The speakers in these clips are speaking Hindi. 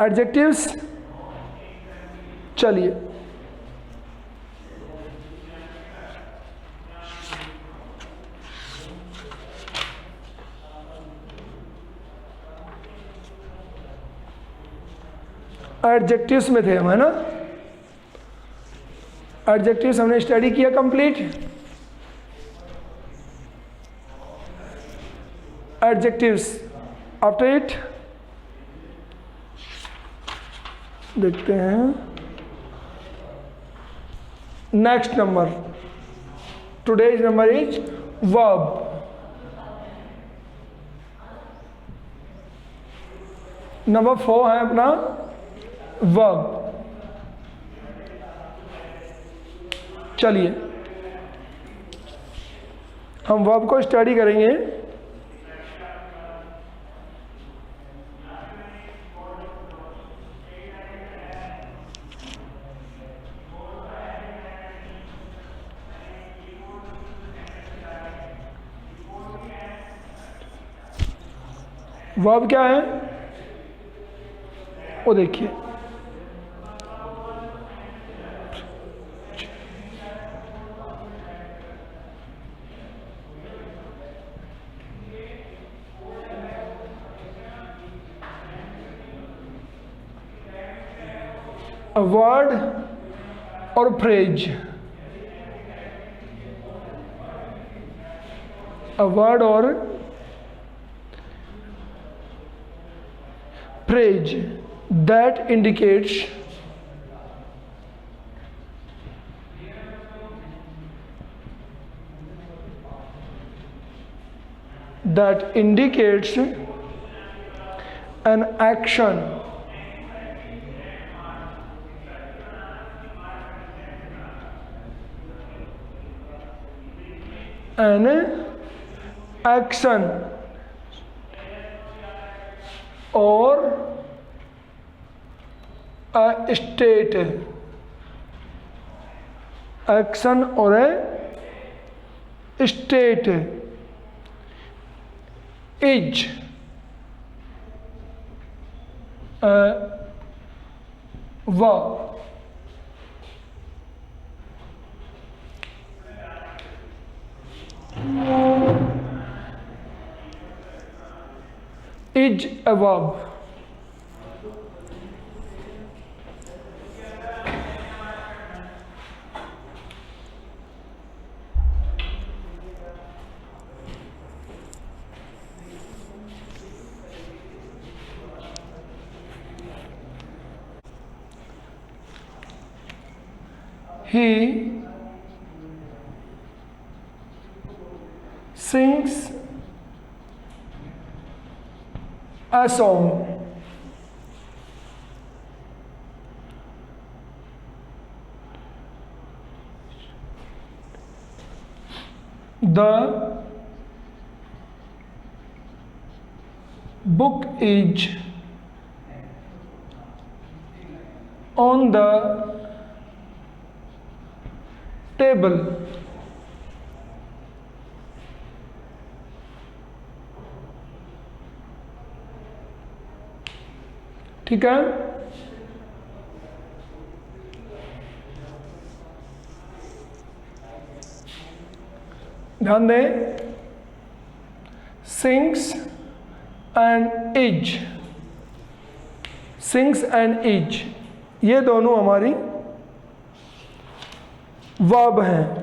एडजेक्टिव्स। चलिए, एडजेक्टिव्स में थे हम, है ना। एडजेक्टिव्स हमने स्टडी किया कंप्लीट। एडजेक्टिव्स आफ्टर इट देखते हैं। Next number, today's number is verb. Number 4 है अपना वर्ब। चलिए, हम वर्ब को स्टडी करेंगे। वर्ब क्या है वो देखिए। A word or phrase, a word or phrase that indicates an action, an action or a state, action or a state is a verb. Is a verb. He sings a song. The book is on the table. ठीक है, ध्यान दें। Sings and is, sings and is ये दोनों हमारी वर्ब हैं।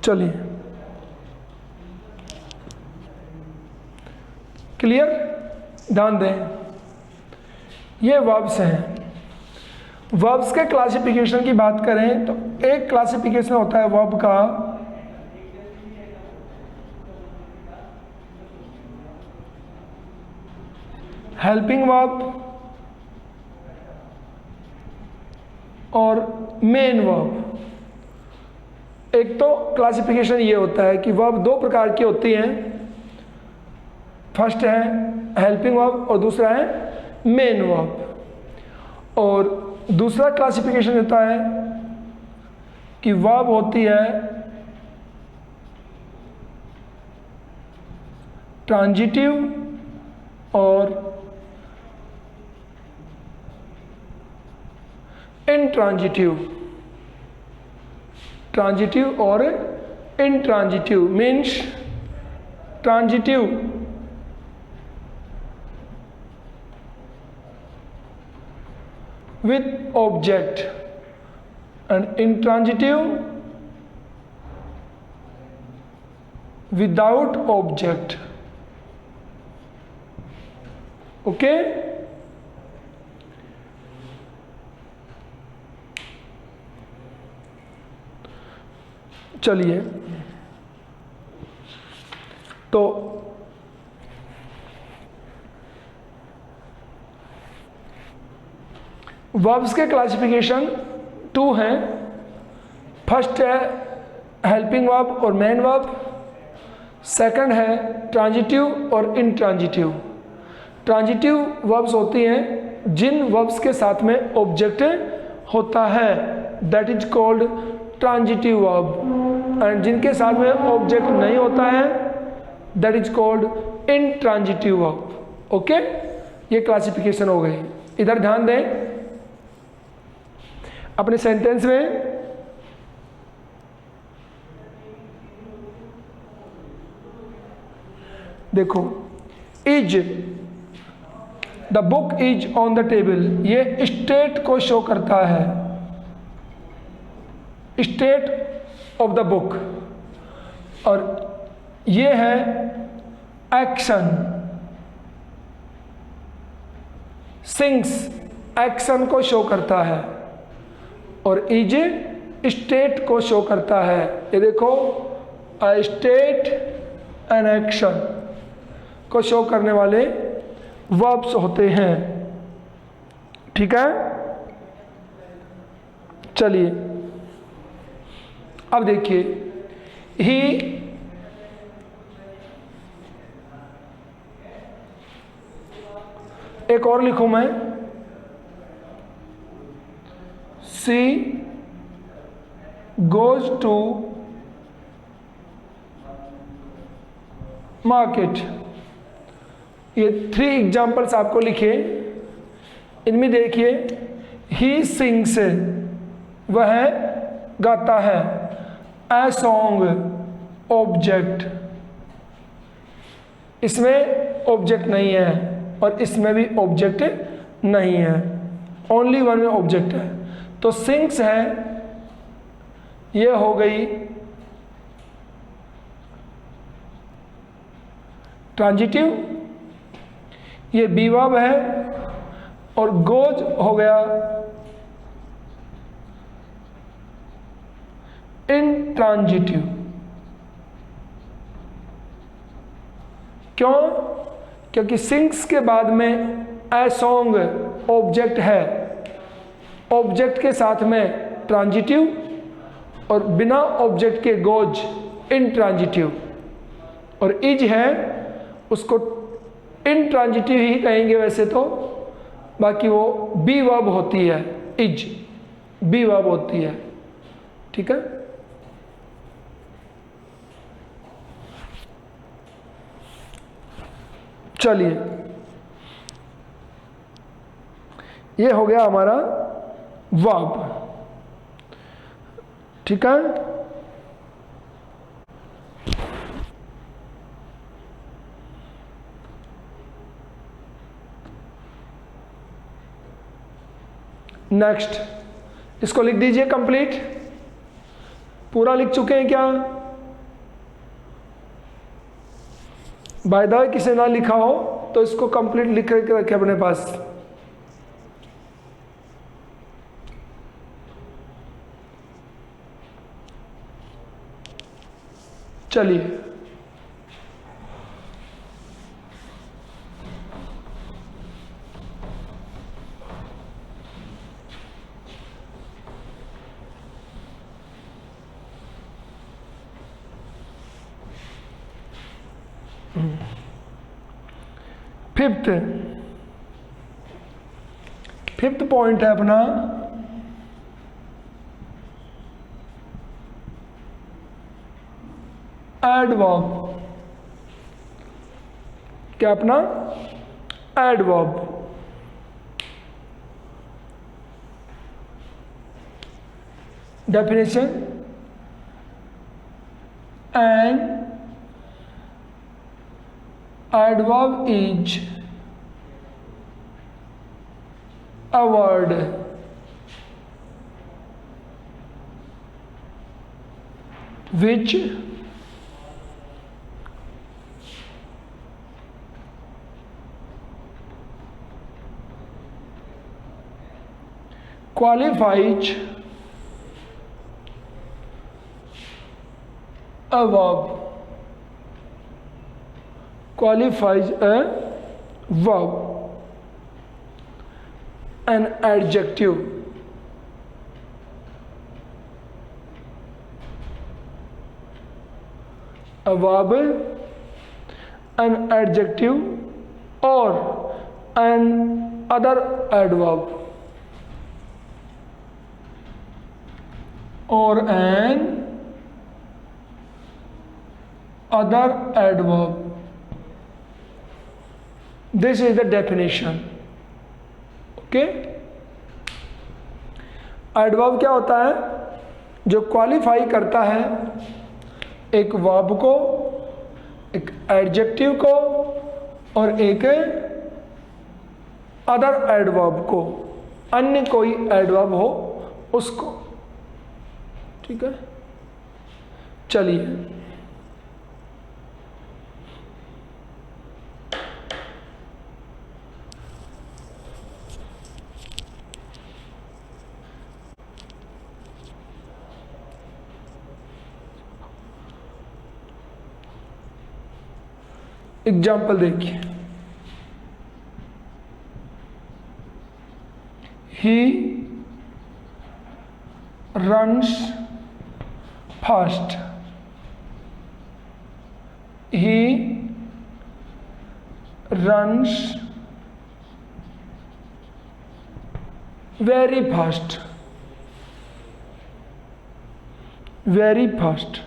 चलिए, क्लियर। ध्यान दें, ये वर्ब्स हैं। वर्ब्स के क्लासिफिकेशन की बात करें तो एक क्लासिफिकेशन होता है वर्ब का हेल्पिंग वर्ब और मेन वर्ब। एक तो क्लासिफिकेशन ये होता है कि वर्ब दो प्रकार की होती हैं, फर्स्ट है हेल्पिंग वर्ब और दूसरा है मेन वर्ब। और दूसरा क्लासिफिकेशन होता है कि वर्ब होती है ट्रांजिटिव और इंट्रांजिटिव। ट्रांजिटिव और intransitive means transitive with object and intransitive without object. Okay? चलिए, तो वर्ब्स के क्लासिफिकेशन 2 हैं। फर्स्ट है हेल्पिंग वर्ब और मेन वर्ब, सेकंड है ट्रांजिटिव और इंट्रांजिटिव। ट्रांजिटिव वर्ब्स होती हैं जिन वर्ब्स के साथ में ऑब्जेक्ट होता है, that is called transitive verb, and जिनके साथ में ऑब्जेक्ट नहीं होता है that is called intransitive verb. Okay, ये क्लासिफिकेशन हो गई। इधर ध्यान दें, अपने सेंटेंस में देखो, is the book is on the table, ये स्टेट को शो करता है, स्टेट ऑफ द बुक। और ये है एक्शन, सिंग्स एक्शन को शो करता है, और इज स्टेट को शो करता है। ये देखो, अ स्टेट एंड एक्शन को शो करने वाले वर्ब्स होते हैं। ठीक है, चलिए अब देखिए, ही एक और लिखूं मैं, सी गोज टू मार्केट। ये 3 एग्जाम्पल्स आपको लिखे, इनमें देखिए, ही सिंग्स वह गाता है, ए सॉन्ग ऑब्जेक्ट, इसमें ऑब्जेक्ट नहीं है और इसमें भी ऑब्जेक्ट नहीं है, ओनली वन में ऑब्जेक्ट है। तो सिंग्स है, ये हो गई ट्रांजिटिव, ये बी वर्ब है, और गोज हो गया इंट्रांजिटिव। क्यों? क्योंकि सिंग्स के बाद में ए सॉन्ग ऑब्जेक्ट है, ऑब्जेक्ट के साथ में ट्रांजिटिव, और बिना ऑब्जेक्ट के गोज इंट्रांजिटिव, और इज है उसको इंट्रांजिटिव ही कहेंगे वैसे तो, बाकी वो बी वर्ब होती है, इज बी वर्ब होती है। ठीक है, चलिए, ये हो गया हमारा वर्ब। ठीक है, नेक्स्ट, इसको लिख दीजिए कंप्लीट। पूरा लिख चुके हैं क्या? बाय द वे किसी ना लिखा हो तो इसको कंप्लीट लिख के रखे अपने पास। चलिए फिफ्थ पॉइंट है अपना एडवर्ब। क्या अपना adverb. Definition, an adverb is a word which qualifies a verb, qualifies a verb, an adjective, a verb, an adjective or an other adverb or an other adverb. This is the definition. Okay, adverb क्या होता है? जो क्वालिफाई करता है एक वर्ब को, एक एडजेक्टिव को और एक अदर एडवर्ब को, अन्य कोई एडवर्ब हो उसको। ठीक है, चलिए एग्जाम्पल देखिए। He runs fast, he runs very fast, very fast.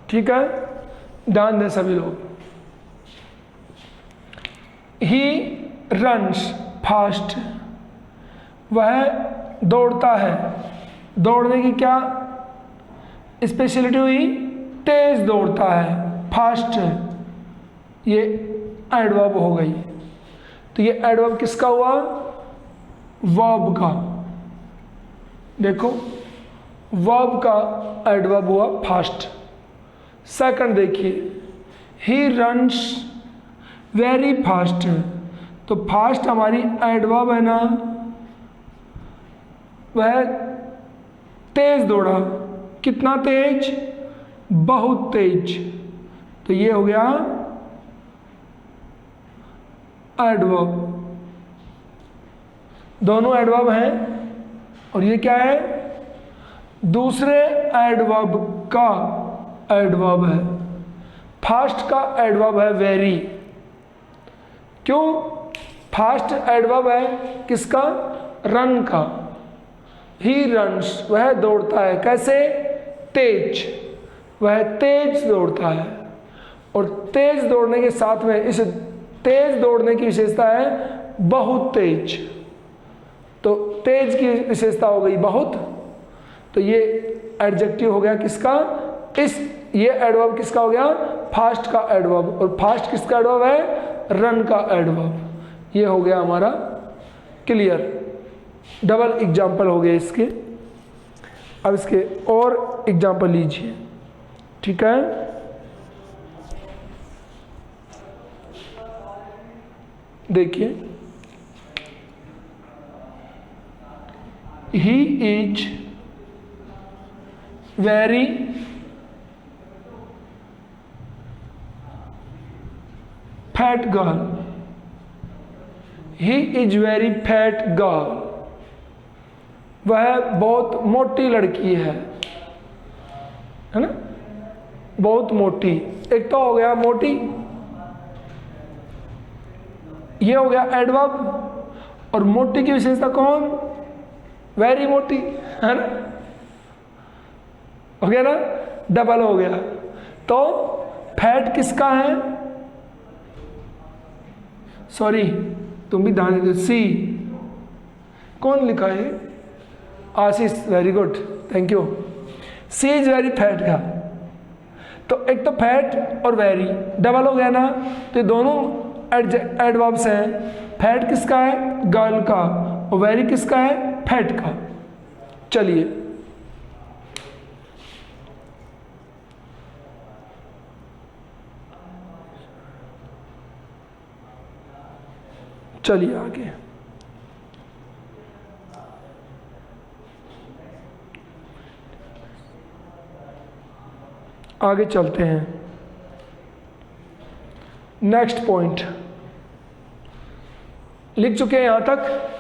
ठीक है, ध्यान दें सभी लोग। ही रन्स फास्ट, वह दौड़ता है। दौड़ने की क्या स्पेशलिटी हुई? तेज दौड़ता है, फास्ट। ये एडवर्ब हो गई। तो ये एडवर्ब किसका हुआ? वर्ब का। देखो, वर्ब का एडवर्ब हुआ फास्ट। सेकंड देखिए, ही रन्स वेरी फास्ट, तो फास्ट हमारी एडवर्ब है ना, वह तेज दौड़ा। कितना तेज? बहुत तेज। तो ये हो गया एडवर्ब। दोनों एडवर्ब हैं, और ये क्या है, दूसरे एडवर्ब का एडवर्ब है। फास्ट का एडवर्ब है वेरी। क्यों? फास्ट एडवर्ब है किसका? रन का। ही रन्स, वह दौड़ता है। कैसे? तेज, वह तेज दौड़ता है। और तेज दौड़ने के साथ में इस तेज दौड़ने की विशेषता है बहुत तेज। तो तेज की विशेषता हो गई बहुत, तो ये एडजेक्टिव हो गया किसका? ये एडवर्ब किसका हो गया? फास्ट का एडवर्ब। और फास्ट किसका एडवर्ब है? रन का एडवर्ब। ये हो गया हमारा क्लियर। डबल एग्जाम्पल हो गए इसके। अब इसके और एग्जाम्पल लीजिए, ठीक है। देखिए, he is very fat girl. He is very fat girl. वह बहुत मोटी लड़की है ना, बहुत मोटी। एक तो हो गया मोटी, ये हो गया एडवर्ब। और मोटी की विशेषता कौन? वेरी मोटी, है ना, हो गया ना, डबल हो गया। तो फैट किसका है? सॉरी, तुम भी ध्यान दो। सी कौन लिखा है? Ashish, very good, thank you. C is very fat का। तो एक तो फैट और वेरी डबल हो गया ना, तो ये दोनों एडवर्ब्स हैं। फैट किसका है? गर्ल का। और वेरी किसका है? फैट का। चलिए, चलिए आगे। आगे चलते हैं। नेक्स्ट पॉइंट लिख चुके हैं यहां तक।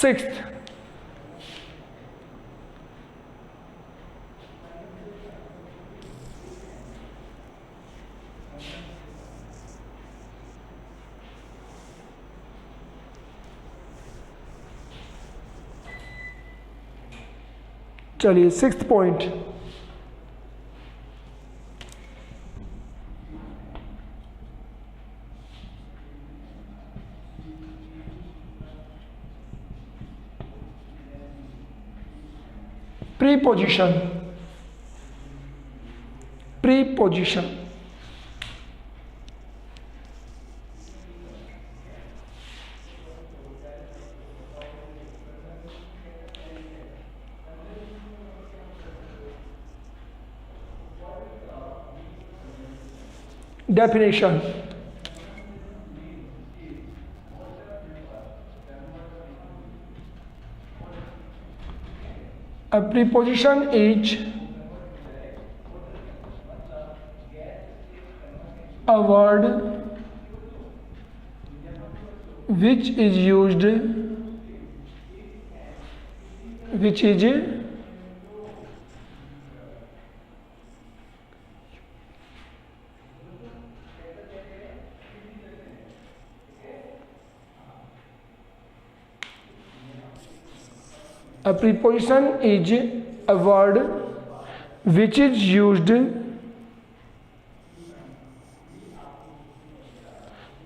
सिक्स्थ, चलिए sixth point, preposition. Preposition definition. A preposition is a word which is used, which is a preposition is a word which is used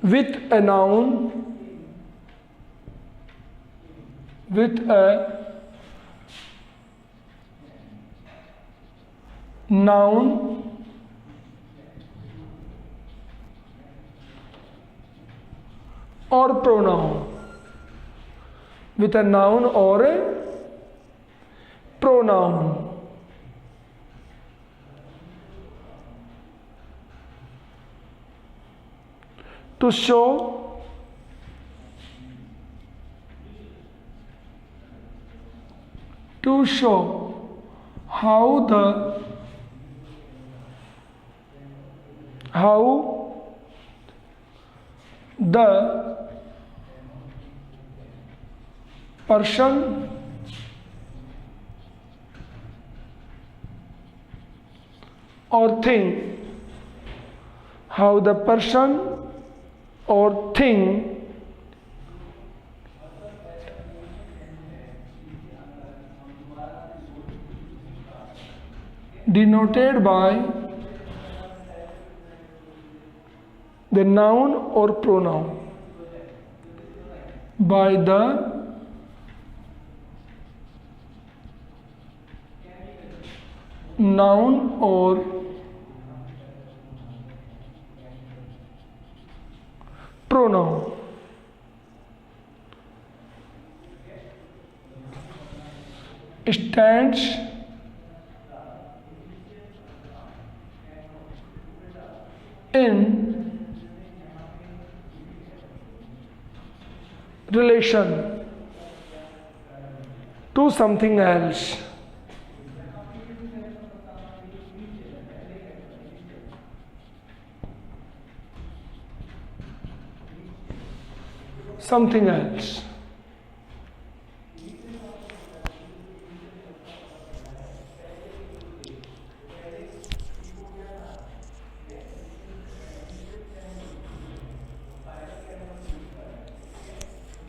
with a noun, with a noun or pronoun, with a noun or a pronoun. To show to show how the person or thing denoted by the noun or pronoun, by the noun or pronoun. Stands in relation to something else. Something else.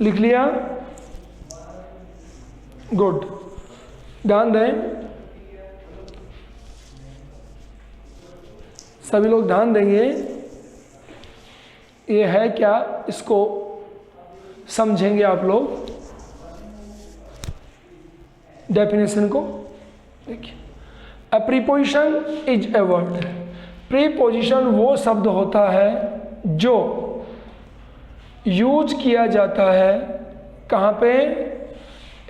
लिख लिया? गुड। ध्यान दें, सभी लोग ध्यान देंगे। ये है क्या, इसको समझेंगे आप लोग डेफिनेशन को। देखिए, अ preposition is a word. Preposition वो शब्द होता है जो यूज किया जाता है कहाँ पे,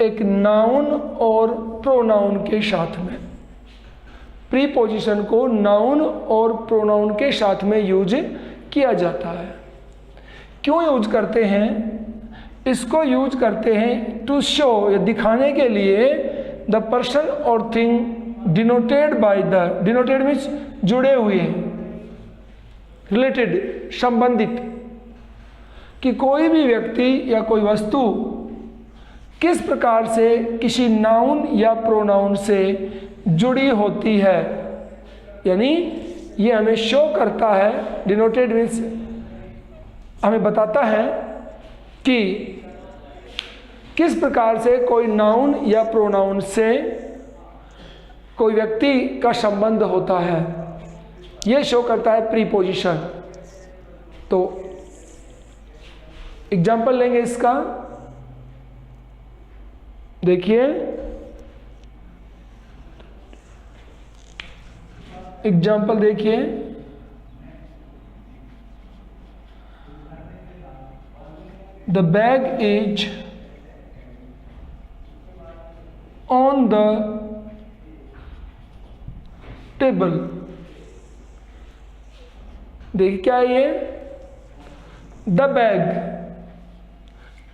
एक नाउन और प्रोनाउन के साथ में। प्रीपोजिशन को नाउन और प्रोनाउन के साथ में यूज किया जाता है। क्यों यूज करते हैं? इसको यूज करते हैं टू शो, या दिखाने के लिए, द पर्सन और thing denoted by the, denoted means जुड़े हुए, रिलेटेड, संबंधित, कि कोई भी व्यक्ति या कोई वस्तु किस प्रकार से किसी नाउन या प्रोनाउन से जुड़ी होती है। यानी ये हमें शो करता है, डिनोटेड मीन्स हमें बताता है कि किस प्रकार से कोई नाउन या प्रोनाउन से कोई व्यक्ति का संबंध होता है। ये शो करता है प्रीपोजिशन। तो एग्जाम्पल लेंगे इसका। देखिए, एग्जाम्पल देखिए, the bag is on the table. देखिए क्या है ये, the bag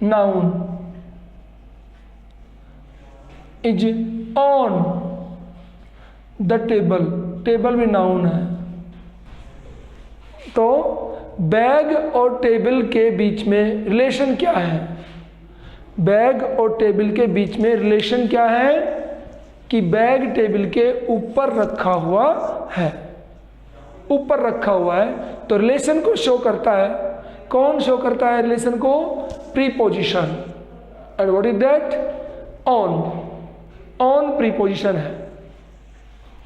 noun, is on the table, table भी नाउन है। तो बैग और टेबल के बीच में रिलेशन क्या है? बैग और टेबल के बीच में रिलेशन क्या है कि बैग टेबल के ऊपर रखा हुआ है, ऊपर रखा हुआ है। तो रिलेशन को शो करता है, कौन शो करता है रिलेशन को? Preposition. And what is that? On. On preposition है।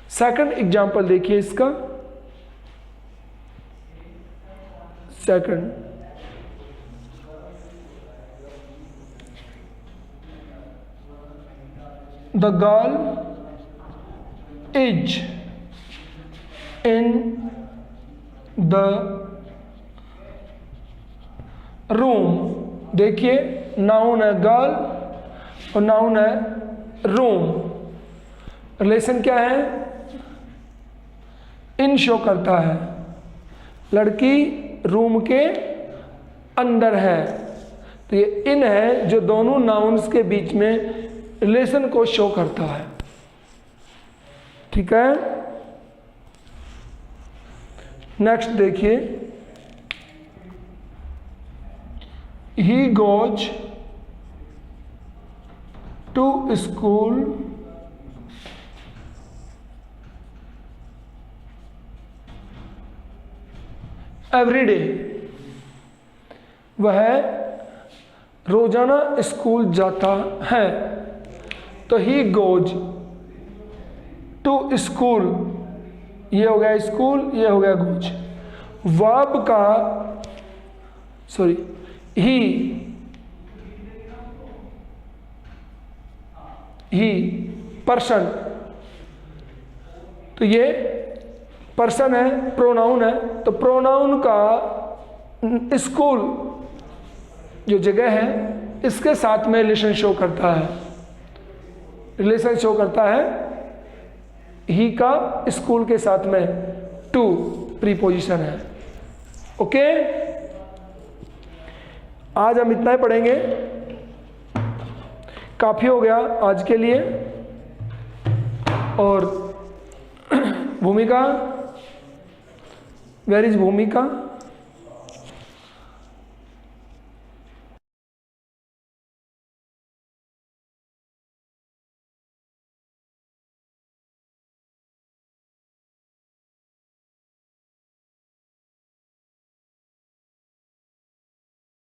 सेकंड एग्जांपल देखिए इसका। Second, the girl is in the room. देखिए, नाउन है गर्ल और नाउन है रूम। रिलेशन क्या है? इन शो करता है, लड़की रूम के अंदर है। तो ये इन है जो दोनों नाउन्स के बीच में रिलेशन को शो करता है। ठीक है, नेक्स्ट देखिए, he goes to school every day, वह रोजाना स्कूल जाता है। तो ही गोज टू स्कूल, ये हो गया स्कूल, ये हो गया गोज। वर्ब का सॉरी ही पर्सन, तो ये पर्सन है, प्रोनाउन है, तो प्रोनाउन का स्कूल जो जगह है इसके साथ में रिलेशन शो करता है, रिलेशन शो करता है ही का स्कूल के साथ में, टू प्रीपोजिशन है। ओके, आज हम इतना ही पढ़ेंगे, काफी हो गया आज के लिए। और भूमिका, वेयर इज भूमिका?